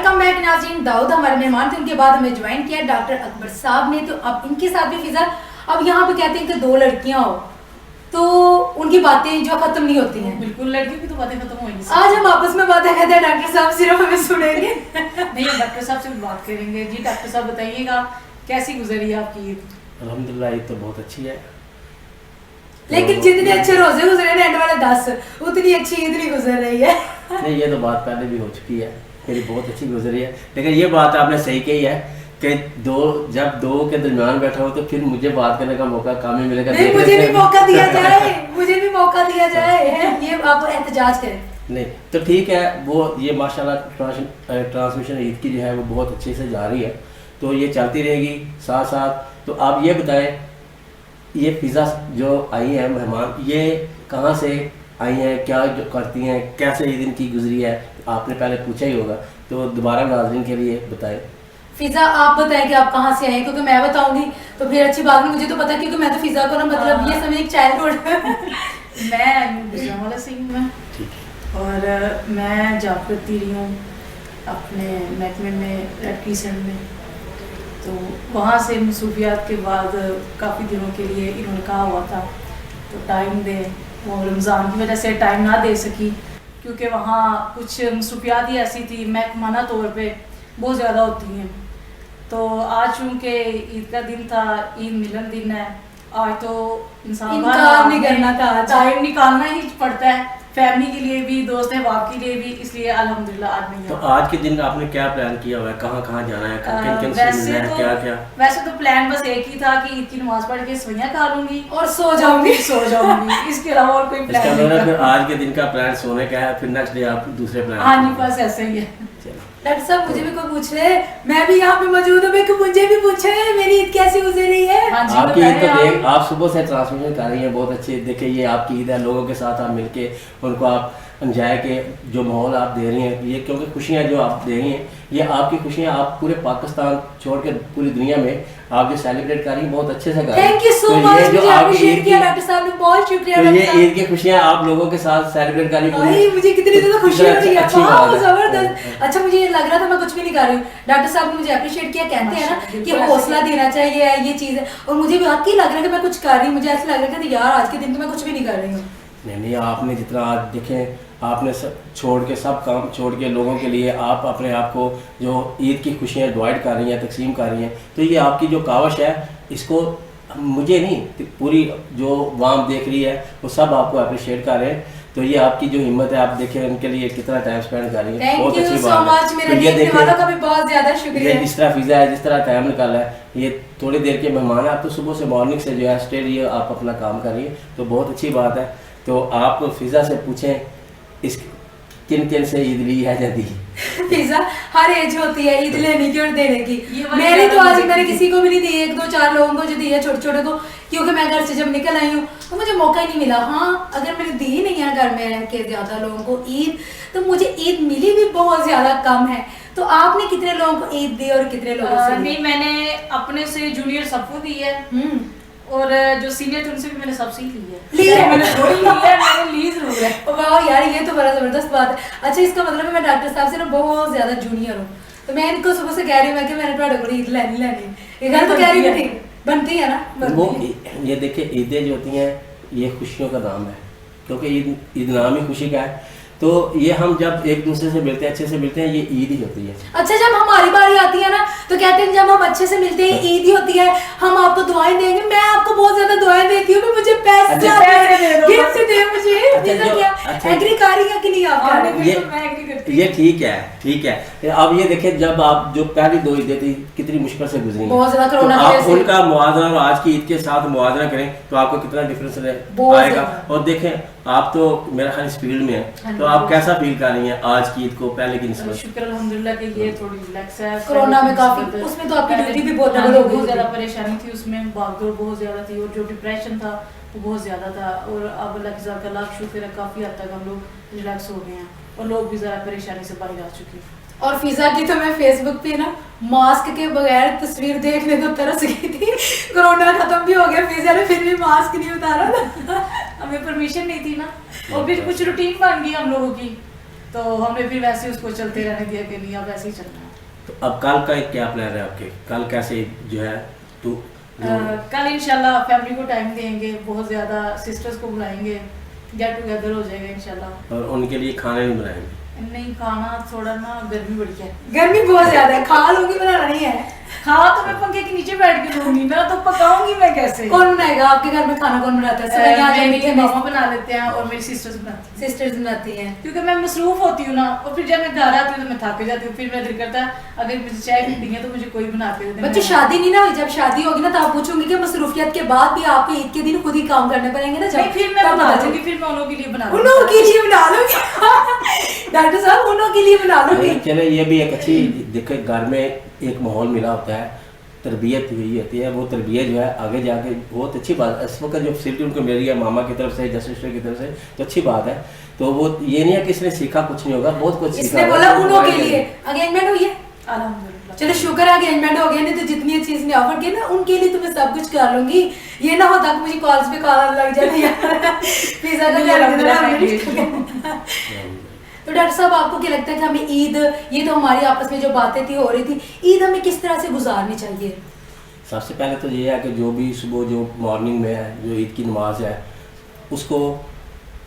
Welcome back नाज़रीन। दाऊद हमारे मेहमान थे, उनके बाद हमें ज्वाइन किया डॉक्टर अकबर साहब ने। तो अब इनके साथ भी फिजा, अब यहाँ पे कहते हैं कि दो लड़कियां हो तो उनकी बातें जो खत्म नहीं होती हैं। बिल्कुल, लड़कियों की तो बातें खत्म होंगी। आज हम आपस में बातें कहते हैं, डॉक्टर साहब सिर्फ हमें सुनेंगे। नहीं, डॉक्टर साहब से भी बात करेंगे। जी डॉक्टर साहब बताइएगा कैसी गुजरी आपकी ईद? अल्हम्दुलिल्लाह ईद तो बहुत अच्छी है, लेकिन जितने अच्छे रोजे गुजरे ना एंड वाले 10 उतनी अच्छी ईद नहीं गुजर रही है। नहीं ये तो बात पहले भी हो चुकी है, मेरी बहुत अच्छी गुजरी है। लेकिन ये बात आपने सही कही है कि जब दो के दरमियान बैठा हो तो फिर मुझे बात करने का मौका काम ही मिलेगा। नहीं, मुझे भी मौका दिया जाए, मुझे भी मौका दिया जाए। ये आप एहतजाज करें। नहीं तो ठीक है, वो ये माशाल्लाह ट्रांसमिशन ईद की जो है वो बहुत अच्छे से जा रही है, तो ये चलती रहेगी साथ साथ। तो आप ये बताएं, ये फिजा जो आई है मेहमान, ये कहाँ से आई हैं, क्या जो करती हैं, कैसे ईद इनकी गुजरी है, आपने पहले पूछा ही होगा, तो दोबारा नाज़रीन के लिए बताएं। फिजा आप बताएं कि आप कहाँ से आए, क्योंकि मैं बताऊंगी तो फिर अच्छी बात नहीं। मुझे तो पता है क्योंकि मैं तो फिजा को ना मतलब ये समय एक चाइल्डहुड मैं गुजरांवाला से हूँ मैं, और मैं जॉब करती रही हूँ अपने महकमे में रेड क्रिसेंट में। तो वहाँ से मसूफियात के बाद काफ़ी दिनों के लिए इन्होंने कहा हुआ था तो टाइम दे, वो रमज़ान की वजह से टाइम ना दे सकी क्योंकि वहाँ कुछ मसूफियात ही ऐसी थी महकमाना तौर पे बहुत ज़्यादा होती हैं। तो आज चूँकि ईद का दिन था, ईद मिलन दिन है, आज तो इंसान नहीं करना था, टाइम निकालना ही पड़ता है फैमिली के लिए भी, दोस्त बाप के लिए भी, इसलिए अल्हम्दुलिल्लाह आज नहीं। तो आज के दिन आपने क्या प्लान किया हुआ है, कहाँ कहाँ जाना है, किन से मिलना है, क्या क्या? वैसे तो प्लान बस एक ही था कि ईद की नमाज पढ़ के सवैयां खा लूंगी और सो जाऊंगी। इसके अलावा और कोई प्लान नहीं था। फिर आज के दिन का प्लान सोने का है, फिर नेक्स्ट डे आप दूसरे प्लान? हाँ जी, बस ऐसा ही है। डॉक्टर साहब मुझे भी कोई पूछ रहे, मैं भी यहाँ पे मौजूद हूँ, मुझे भी पूछे मेरी ईद कैसी गुजरी है। आपकी ईद तो देख, आप सुबह से ट्रांसमिशन कर रही हैं बहुत अच्छी। देखिए ये आपकी ईद है, लोगों के साथ आप मिलके उनको आप एंजॉय के जो माहौल आप दे रही हैं, ये क्योंकि खुशियाँ जो आप दे रही हैं, ये आपकी खुशियाँ आप पूरे पाकिस्तान छोड़ के पूरी दुनिया में आप जो सेलिब्रेट कर रही हैं बहुत अच्छे से कर रही हैं। थैंक यू सो मच, मुझे अप्रिशिएट किया डॉक्टर साहब ने, बहुत शुक्रिया। तो ये ईद की खुशियाँ आप लोगों के साथ सेलिब्रेट कर रही हैं, मुझे कितनी ज़्यादा खुशी हो रही है, अच्छी बात है। जबरदस्त। अच्छा मुझे ये लग रहा था मैं कुछ भी नहीं कर रही हूँ, डॉक्टर साहब ने मुझे अप्रिशिएट किया। कहते हैं ना कि हौसला देना चाहिए, ये चीज़ है, और मुझे भी वाकई लग रहा है कि मैं कुछ कर रही हूँ। मुझे ऐसा लग रहा है कि यार आज के दिन तो मैं कुछ भी नहीं कर रही हूँ। नहीं आपने जितना आज देखें, आपने छोड़ के सब काम छोड़ के लोगों के लिए आप अपने आप को जो ईद की खुशियाँ डिवाइड कर रही हैं, तकसीम कर रही हैं, तो ये आपकी जो कावश है, इसको मुझे नहीं पूरी जो वाम देख रही है वो सब आपको अप्रिशिएट कर रहे हैं। तो ये आपकी जो हिम्मत है, आप देखें उनके लिए कितना टाइम स्पेंड कर रही है, बहुत अच्छी बात है। तो ये देखें बहुत ज़्यादा शुक्रिया। जिस तरह फिजा है, जिस तरह टाइम निकाला है, ये थोड़ी देर के मेहमान है, आप तो सुबह से मॉर्निंग से जो है स्टे रही है, आप अपना काम कर रही है, तो बहुत अच्छी बात है। तो आप फिजा से पूछें इस किन किन से ईद ली है जल्दी? फिजा हर एज होती है ईद लेने की और देने की। मेरी तो आज मैंने किसी को भी नहीं दी, 1-2-4 लोगों को जो दी है, छोटे छोटे को, क्योंकि मैं घर से जब निकल आई हूँ तो मुझे मौका ही नहीं मिला। हाँ अगर मैंने दी नहीं है घर में रह के ज्यादा लोगों को ईद, तो मुझे ईद मिली भी बहुत ज्यादा कम है। तो आपने कितने लोगों को ईद दी और कितने लोगों से? नहीं, मैंने अपने से जूनियर सबको दी है, और जो सीनियर थे उनसे भी मैंने सबसे ही ली है। मैंने थोड़ी ली है, मैंने ली जरूर है। वाह यार, ये तो बड़ा जबरदस्त बात है। अच्छा इसका मतलब है मैं डॉक्टर साहब से ना बहुत ज्यादा जूनियर हूँ, तो मैं इनको सुबह से कह रही हूँ कि मैंने तुम्हारे को ईद लेनी ये घर तो कह रही थी बनती है ना वो। ये देखिए ईदें जो होती हैं ये खुशियों का नाम है, क्योंकि ईद नाम ही खुशी का है। तो ये हम जब एक दूसरे से मिलते हैं, अच्छे से मिलते हैं, ये ईद ही होती है। अच्छा जब हमारी बारी आती है ना तो कहते हैं जब हम अच्छे से मिलते हैं ईद ही होती है, हम आपको दुआएं देंगे। मैं आपको बहुत ज्यादा दुआएं देती हूँ, मुझे पैसे गिफ्ट दे मुझे। एग्री कर रही है कि नहीं आप? ये ठीक है। अब ये देखें, जब आप जो पहली 2 ईदें थी कितनी मुश्किल से गुजरी, बहुत ज्यादा कोरोना, आप उनका मुआवजा और आज की ईद के साथ मुआवजा करें तो आपको कितना डिफरेंस आएगा। और देखें आप तो मेरा ख्याल इस फील्ड में है, तो आप कैसा फील कर रही हैं आज की ईद को पहले की निस्बत? शुक्र अल्हम्दुलिल्लाह कि ये थोड़ी रिलैक्स है। कोरोना में काफी, उसमें तो आपकी ड्यूटी भी बहुत डबल हो गई, बहुत ज्यादा परेशानी थी उसमें, भागदौड़ बहुत ज्यादा थी, और जो डिप्रेशन था वो बहुत ज्यादा था। और अब अल्लाह का लाख शुक्र है, काफी हद तक हम लोग रिलैक्स हो गए हैं और लोग भी जरा परेशानी से बाहर आ चुके हैं। और फिजा की तो मैं फेसबुक पे ना मास्क के बगैर तस्वीर देखने तो तरस गई थी। कोरोना खत्म भी हो गया, फिजा ने फिर भी मास्क नहीं उतारा था। हमें परमिशन नहीं थी ना, और फिर कुछ रूटीन बन गई हम लोगों की, तो हमने फिर वैसे उसको चलते रहने दिया कि नहीं अब ऐसे ही चलना है। तो अब कल का क्या प्लान है आपके, कल कैसे जो है तो कल इंशाल्लाह फैमिली को टाइम देंगे, बहुत ज़्यादा सिस्टर्स को बुलाएंगे, गेट टुगेदर हो जाएगा इंशाल्लाह। और उनके लिए खाना नहीं बनाएंगे? नहीं, खाना थोड़ा ना गर्मी बढ़ है, गर्मी बहुत ज्यादा है, खा लूंगी, बनाना नहीं है। खा तो मैं पंखे के नीचे बैठ के लूंगी ना, तो पकाऊंगी मैं कैसे? कौन बनाएगा आपके घर में खाना, कौन बनाता है? मेरी मामा बना लेते हैं और मेरी सिस्टर्स बनाती हैं। सिस्टर्स बनाती हैं, क्योंकि मैं मसरूफ होती हूँ ना, और फिर जब मैं घर आती हूँ तो मैं थक जाती हूँ, फिर मैं दिल करता है अगर मुझे चाय पीनी है तो मुझे कोई बना के दे दे। बच्चों शादी नहीं ना हुई, जब शादी होगी ना तो आप पूछोगे कि मसरूफियत के बाद भी आपको ईद के दिन खुद ही काम करने पड़ेंगे ना, नहीं फिर मैं बना दूंगी, फिर मैं उन्हों के लिए बना उन्हों के लिए बना लूंगी डॉक्टर साहब, उन्हों के लिए बना लूंगी। चले ये भी एक अच्छी देखे, घर में एक माहौल मिला होता है, तरबियत हुई होती है, वो तरबियत जो है आगे जाके बहुत अच्छी बात है। इस वक्त जो फैसिलिटी उनको मिल रही है मामा की तरफ से, जस्टिस की तरफ से, तो अच्छी बात है। तो वो ये नहीं है कि इसने सीखा कुछ नहीं होगा, बहुत कुछ सीखा। इसने बोला उन्हों के लिए एंगेजमेंट हुई है, अल्हम्दुलिल्लाह। चलो शुक्र है एंगेजमेंट हो गया, नहीं तो जितनी चीज ने ऑफर की ना उनके लिए तो मैं सब कुछ कर लूंगी। ये ना होता कि मुझे कॉल्स पे कॉल लग जाती है पिज्जा का। तो डॉक्टर साहब आपको क्या लगता है कि हमें ईद, ये तो हमारी आपस में जो बातें थी हो रही थी, ईद हमें किस तरह से गुजारनी चाहिए? सबसे पहले तो ये है कि जो भी सुबह जो मॉर्निंग में है जो ईद की नमाज है, उसको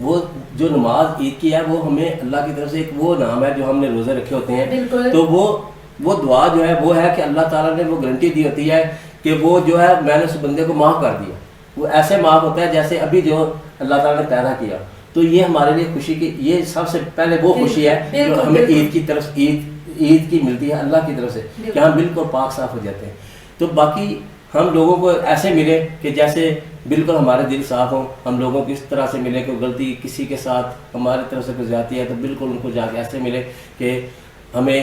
वो जो नमाज ईद की है वो हमें अल्लाह की तरफ से एक वो नाम है जो हमने रोज़े रखे होते हैं, तो वो दुआ जो है वो है कि अल्लाह ताला ने वो गारंटी दी होती है कि वो जो है मैंने उस बंदे को माफ़ कर दिया। वो ऐसे माफ़ होता है जैसे अभी जो अल्लाह ताला ने पैदा किया। तो ये हमारे लिए खुशी की, ये सबसे पहले वो खुशी है जो हमें ईद की तरफ ईद की मिलती है अल्लाह की तरफ से, कि हम बिल्कुल पाक साफ हो जाते हैं। तो बाकी हम लोगों को ऐसे मिले कि जैसे बिल्कुल हमारे दिल साफ हों, हम लोगों को इस तरह से मिले कि गलती किसी के साथ हमारी तरफ से कुछ जाती है तो बिल्कुल उनको जाके ऐसे मिले कि हमें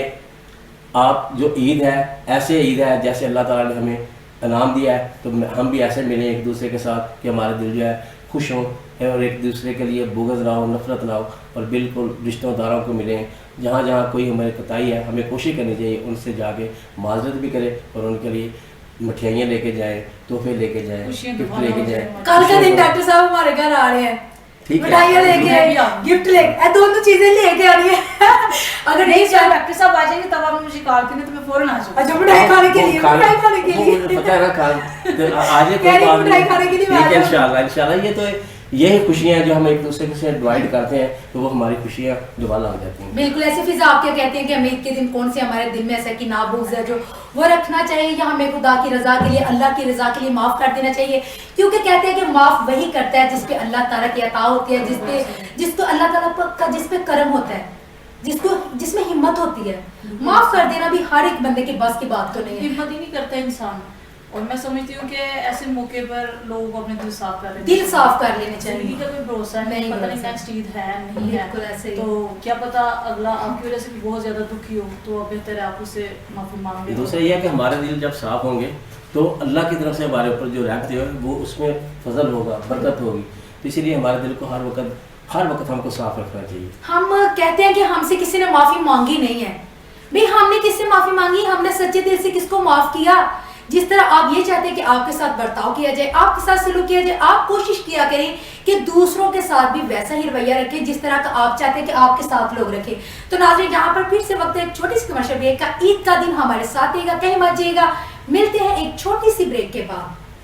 आप जो ईद है ऐसे ईद है जैसे अल्लाह ताला ने हमें इनाम दिया है, तो हम भी ऐसे मिलें एक दूसरे के साथ कि हमारे दिल जो है खुश हों और एक दूसरे के लिए बुग़्ज़ ना हो, नफरत ना हो, और बिल्कुल रिश्तेदारों को मिलें। जहाँ जहाँ कोई हमारी कोताही है हमें कोशिश करनी चाहिए उनसे जाके माजरत भी करें और उनके लिए मिठाइयाँ लेके जाएं, तोहफे लेके जाएं, गिफ्ट लेके जाएं। कल का दिन डॉक्टर साहब हमारे घर आ रहे हैं, मिठाइयाँ लेके, गिफ्ट लेके, दोनों चीजें लेके आ रही है। अगर नहीं चाहे डॉक्टर साहब आ जाएंगे तब आप मुझे कॉल करें तो मैं फौरन आ जाऊंगा। अच्छा मिठाई खाने के लिए, मिठाई खाने के लिए मुझे पता है ना आज मिठाई खाने के लिए इंशाल्लाह ये तो यही खुशियाँ जो हम एक दूसरे से डिवाइड करते हैं तो वो हमारी खुशियाँ दोबारा लग जाती हैं। बिल्कुल ऐसे। फिजा आप क्या कहते हैं कि हमें ईद के दिन कौन से हमारे दिल में ऐसा कि ना बुग़्ज़ है जो वो रखना चाहिए, या हमें खुदा की रजा के लिए, अल्लाह की रजा के लिए माफ़ कर देना चाहिए? क्योंकि कहते हैं कि माफ़ वही करता है जिस पे अल्लाह ताला की अता होती है, जिसको अल्लाह ताला का जिस पे करम होता है, जिसमें हिम्मत होती है। माफ़ कर देना भी हर एक बंदे के बस की बात तो नहीं है, हिम्मत ही नहीं करता इंसान। और मैं समझती हूँ कि ऐसे मौके पर लोगों को अपने दिल साफ कर लेने दिल साफ कर लेने चाहिए। जिंदगी का कोई भरोसा नहीं, पता नहीं नेक्स्ट ईद है नहीं है, बिल्कुल ऐसे ही। तो क्या पता अगला आपकी वजह से भी बहुत ज्यादा दुखी हो, तो बेहतर है आप उससे माफी मांग ले। दूसरा ये है कि हमारे दिल जब साफ होंगे तो अल्लाह की तरफ से हमारे ऊपर जो रहमत है वो उसमें फजल होगा, बरकत होगी। तो इसीलिए हमारे दिल को हर वक्त हमको साफ रखना चाहिए। हम कहते हैं कि हमसे किसी ने माफी मांगी नहीं है, भाई हमने किससे माफी मांगी? हमने सच्चे दिल से किसको माफ किया? जिस तरह आप ये चाहते हैं कि आपके साथ बर्ताव किया जाए, आपके साथ सलूक किया जाए, आप कोशिश किया करें कि दूसरों के साथ भी वैसा ही रवैया रखें जिस तरह का आप चाहते हैं कि आपके साथ लोग रखें। तो नाज़रीन यहाँ पर फिर से वक्त है एक छोटी सी कमर्शियल ब्रेक का। ईद का दिन हमारे साथ रहेगा, कहीं मत जाइएगा। मिलते हैं एक छोटी सी ब्रेक के बाद।